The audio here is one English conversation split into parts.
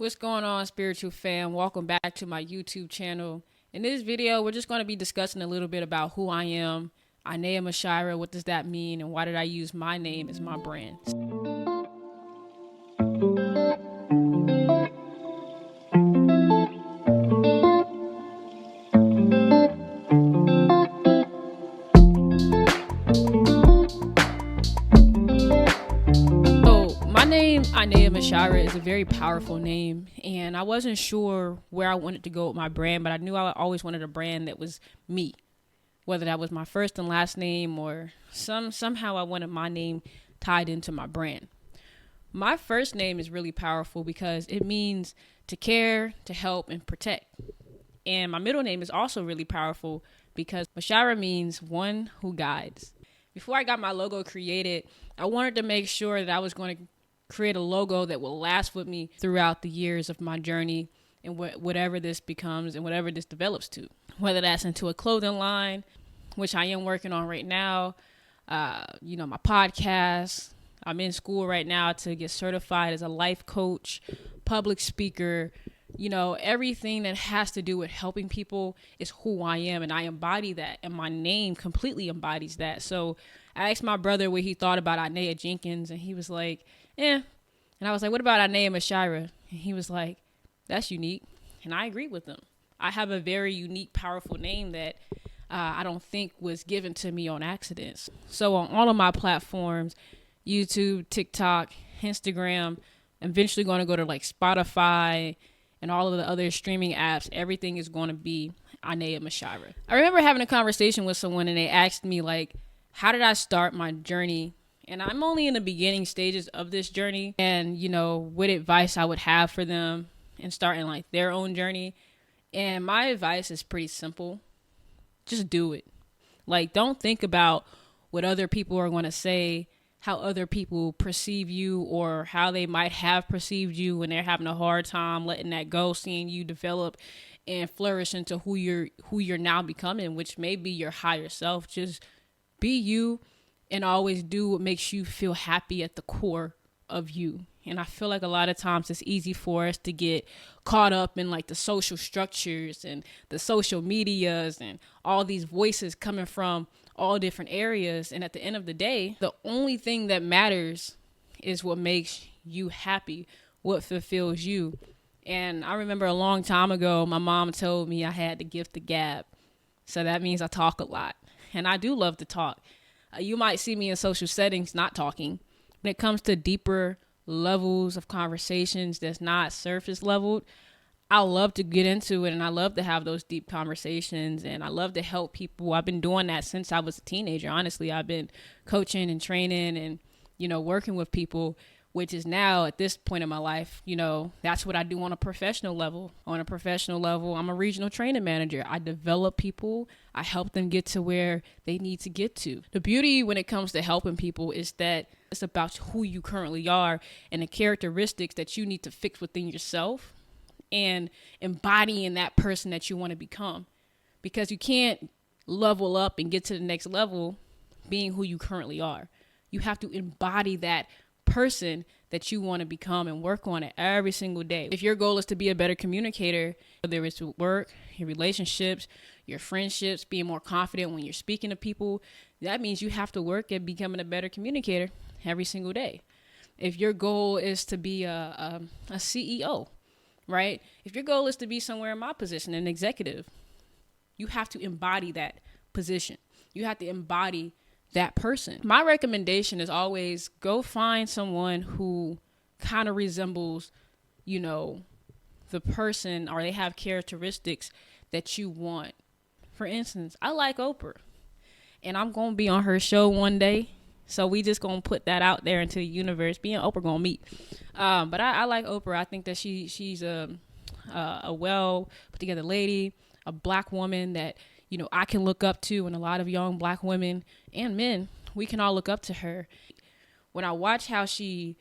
What's going on, spiritual fam? Welcome back to my YouTube channel. In this video, we're just going to be discussing a little bit about who I am, Inayah Mushirah, what does that mean, and why did I use my name as my brand? My name, Inayah Mushirah, is a very powerful name, and I wasn't sure where I wanted to go with my brand, but I knew I always wanted a brand that was me, whether that was my first and last name or somehow I wanted my name tied into my brand. My first name is really powerful because it means to care, to help, and protect. And my middle name is also really powerful because Mushirah means one who guides. Before I got my logo created, I wanted to make sure that I was going to create a logo that will last with me throughout the years of my journey and whatever this becomes and whatever this develops to. Whether that's into a clothing line, which I am working on right now, my podcast. I'm in school right now to get certified as a life coach, public speaker. Everything that has to do with helping people is who I am, and I embody that, and my name completely embodies that. So I asked my brother what he thought about Inayah Jenkins, and he was like, and I was like, what about Inayah Mushirah? And he was like, that's unique, and I agree with him. I have a very unique, powerful name that I don't think was given to me on accident. So on all of my platforms, YouTube, TikTok, Instagram, I'm eventually going to go to like Spotify and all of the other streaming apps. Everything is going to be Inayah Mushirah. I remember having a conversation with someone and they asked me like, how did I start my journey? And I'm only in the beginning stages of this journey, and what advice I would have for them in starting like their own journey. And my advice is pretty simple. Just do it. Like, don't think about what other people are going to say, how other people perceive you, or how they might have perceived you when they're having a hard time letting that go, seeing you develop and flourish into who you're now becoming, which may be your higher self. Just be you and always do what makes you feel happy at the core of you. And I feel like a lot of times it's easy for us to get caught up in like the social structures and the social medias and all these voices coming from all different areas. And at the end of the day, the only thing that matters is what makes you happy, what fulfills you. And I remember a long time ago, my mom told me I had the gift of gab. So that means I talk a lot. And I do love to talk. You might see me in social settings not talking. When it comes to deeper levels of conversations that's not surface leveled, I love to get into it, and I love to have those deep conversations, and I love to help people. I've been doing that since I was a teenager. Honestly, I've been coaching and training and working with people, which is now at this point in my life, that's what I do on a professional level. On a professional level, I'm a regional training manager. I develop people. I help them get to where they need to get to. The beauty when it comes to helping people is that it's about who you currently are and the characteristics that you need to fix within yourself and embodying that person that you want to become. Because you can't level up and get to the next level being who you currently are. You have to embody that person that you want to become and work on it every single day. If your goal is to be a better communicator, whether it's with work, your relationships, your friendships, being more confident when you're speaking to people, that means you have to work at becoming a better communicator every single day. If your goal is to be a CEO, right? If your goal is to be somewhere in my position, an executive, you have to embody that position. You have to embody that person. My recommendation is always go find someone who kind of resembles, the person, or they have characteristics that you want. For instance, I like Oprah, and I'm going to be on her show one day. So we just going to put that out there into the universe. Me and Oprah going to meet. But I like Oprah. I think that she's a well put together lady, a black woman that, I can look up to, and a lot of young black women and men, we can all look up to her. When I watch how she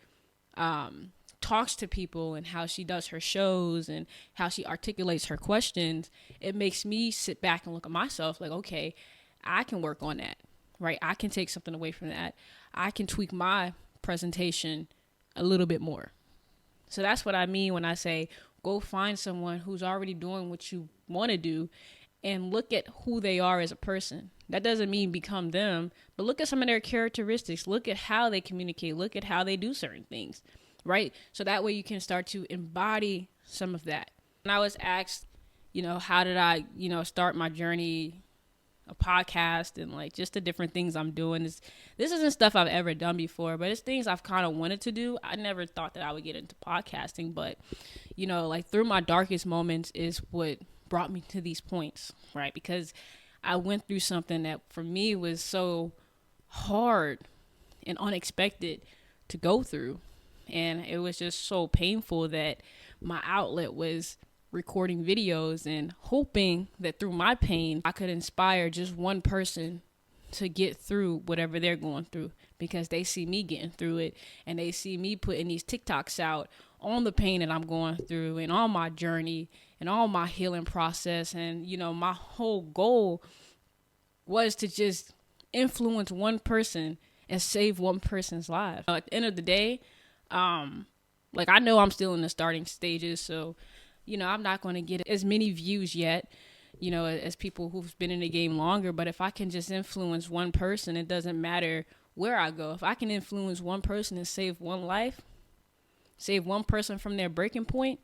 talks to people and how she does her shows and how she articulates her questions, it makes me sit back and look at myself like, okay, I can work on that, right? I can take something away from that. I can tweak my presentation a little bit more. So that's what I mean when I say go find someone who's already doing what you want to do and look at who they are as a person. That doesn't mean become them, but look at some of their characteristics. Look at how they communicate. Look at how they do certain things, right? So that way you can start to embody some of that. When I was asked, how did I, start my journey, a podcast, and like just the different things I'm doing. This isn't stuff I've ever done before, but it's things I've kind of wanted to do. I never thought that I would get into podcasting, but like through my darkest moments is what brought me to these points, right? Because I went through something that for me was so hard and unexpected to go through. And it was just so painful that my outlet was recording videos and hoping that through my pain, I could inspire just one person to get through whatever they're going through, because they see me getting through it and they see me putting these TikToks out on the pain that I'm going through and on my journey and on my healing process. And, my whole goal was to just influence one person and save one person's life. At the end of the day, I know I'm still in the starting stages, so I'm not going to get as many views yet, as people who've been in the game longer. But if I can just influence one person, it doesn't matter where I go. If I can influence one person and save one life, save one person from their breaking point,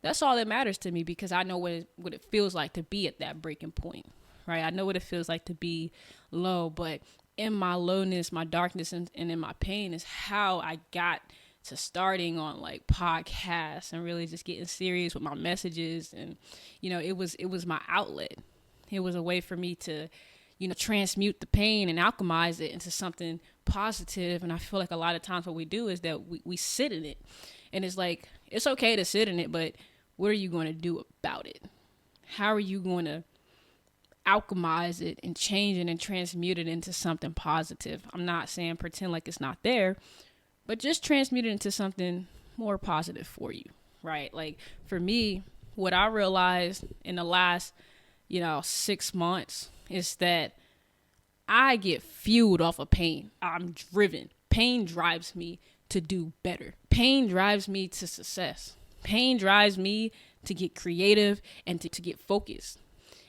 that's all that matters to me, because I know what it feels like to be at that breaking point, right? I know what it feels like to be low, but in my lowness, my darkness, and in my pain is how I got to starting on like podcasts and really just getting serious with my messages. And, it was my outlet. It was a way for me to, transmute the pain and alchemize it into something positive. And I feel like a lot of times what we do is that we sit in it, and it's like, it's okay to sit in it, but what are you going to do about it? How are you going to alchemize it and change it and transmute it into something positive? I'm not saying pretend like it's not there, but just transmute it into something more positive for you, right? Like for me, what I realized in the last, 6 months is that I get fueled off of pain. I'm driven. Pain drives me to do better. Pain drives me to success. Pain drives me to get creative and to get focused.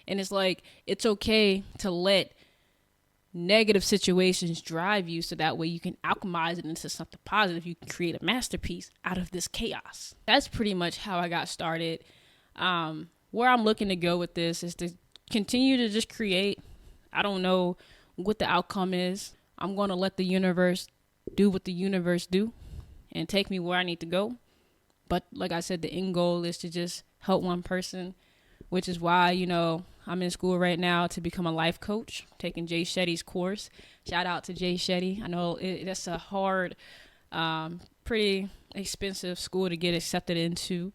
And it's like, it's okay to let negative situations drive you, so that way you can alchemize it into something positive. You can create a masterpiece out of this chaos. That's pretty much how I got started. Where I'm looking to go with this is to continue to just create. I don't know what the outcome is. I'm going to let the universe do what the universe do and take me where I need to go. But like I said, the end goal is to just help one person, which is why, I'm in school right now to become a life coach, taking Jay Shetty's course. Shout out to Jay Shetty. I know that's a hard, pretty expensive school to get accepted into.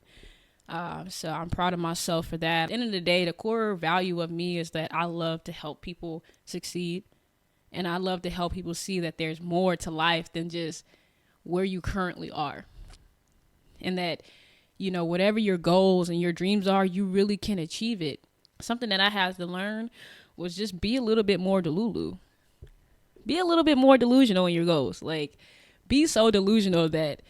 So I'm proud of myself for that. At the end of the day, the core value of me is that I love to help people succeed. And I love to help people see that there's more to life than just where you currently are. And that, whatever your goals and your dreams are, you really can achieve it. Something that I had to learn was just be a little bit more delulu. Be a little bit more delusional in your goals. Like, be so delusional that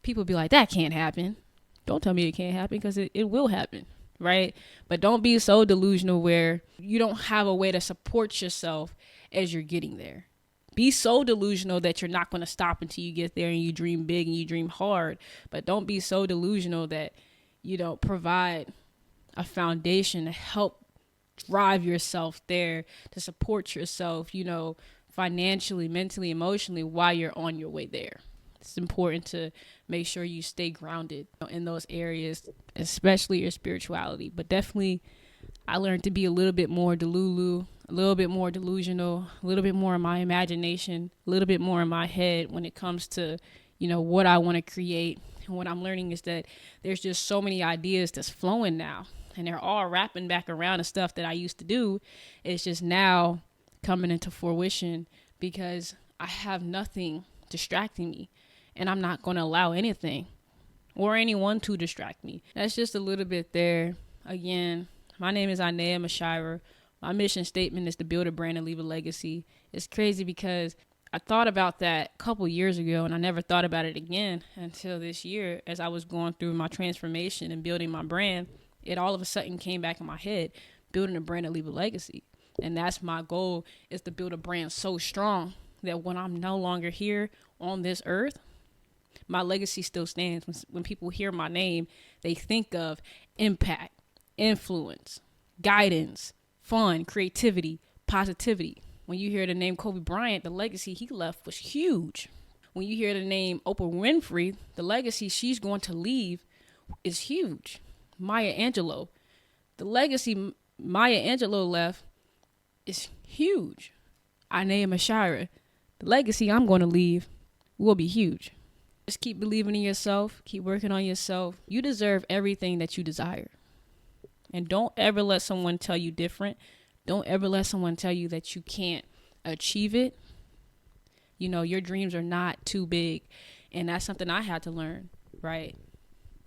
people be like, that can't happen. Don't tell me it can't happen, because it will happen, right? But don't be so delusional where you don't have a way to support yourself as you're getting there. Be so delusional that you're not going to stop until you get there, and you dream big and you dream hard. But don't be so delusional that you don't provide a foundation to help drive yourself there, to support yourself, financially, mentally, emotionally, while you're on your way there. It's important to make sure you stay grounded in those areas, especially your spirituality. But definitely, I learned to be a little bit more delulu, a little bit more delusional, a little bit more in my imagination, a little bit more in my head when it comes to, what I want to create. And what I'm learning is that there's just so many ideas that's flowing now, and they're all wrapping back around the stuff that I used to do. It's just now coming into fruition because I have nothing distracting me, and I'm not going to allow anything or anyone to distract me. That's just a little bit there. Again, my name is Inayah Mushirah. My mission statement is to build a brand and leave a legacy. It's crazy because I thought about that a couple years ago, and I never thought about it again until this year as I was going through my transformation and building my brand. It all of a sudden came back in my head, building a brand to leave a legacy. And that's my goal, is to build a brand so strong that when I'm no longer here on this earth, my legacy still stands. When people hear my name, they think of impact, influence, guidance, fun, creativity, positivity. When you hear the name Kobe Bryant, the legacy he left was huge. When you hear the name Oprah Winfrey, the legacy she's going to leave is huge. Maya Angelou, the legacy Maya Angelou left is huge. Inayah Mushirah, the legacy I'm going to leave will be huge. Just keep believing in yourself. Keep working on yourself. You deserve everything that you desire. And don't ever let someone tell you different. Don't ever let someone tell you that you can't achieve it. You know, your dreams are not too big. And that's something I had to learn, right?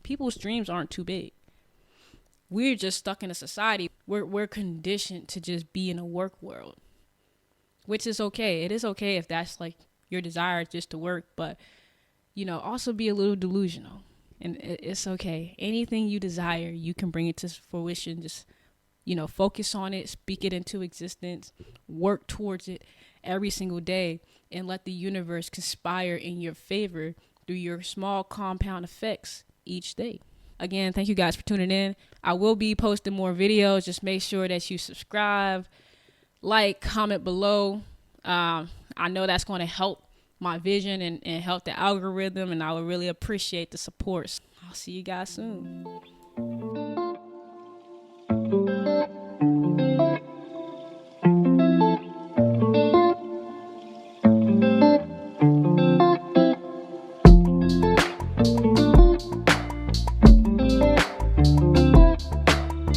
People's dreams aren't too big. We're just stuck in a society. We're conditioned to just be in a work world, which is okay. It is okay if that's like your desire, just to work, but you know, also be a little delusional, and it's okay. Anything you desire, you can bring it to fruition. Just, you know, focus on it, speak it into existence, work towards it every single day, and let the universe conspire in your favor through your small compound effects each day. Again, thank you guys for tuning in. I will be posting more videos. Just make sure that you subscribe, like, comment below. I know that's going to help my vision and help the algorithm, and I would really appreciate the support. I'll see you guys soon.